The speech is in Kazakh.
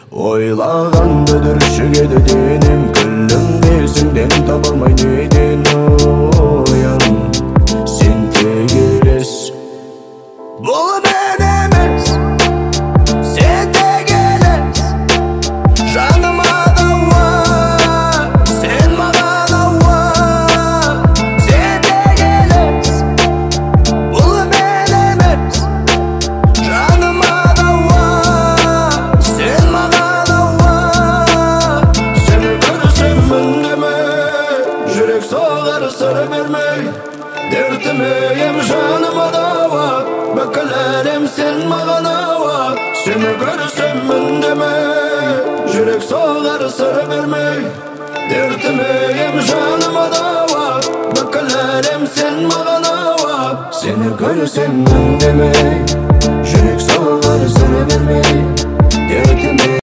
Ойлағанды шүгеді денім, күлім десіңден табалмай неден оян. Сен тек елес, бұл мен емес, сен тек елес. Жаныма дауа, сен маған ауа. Сен тек елес, бұл мен емес, жаныма дауа, сен маған ауа. Сені көрсем үндемей, жүрек соғар сыр бермей. Дертіме ем жаныма дауа, бүкіл әлем сен маған ауа. Сені көрсем үндемей, жүрек соғар сыр бермей. Дертіме ем жаныма дауа, бүкіл әлем сен маған ауа. Сені көрсем үндемей, жүрек соғар сыр бермей. Дертіме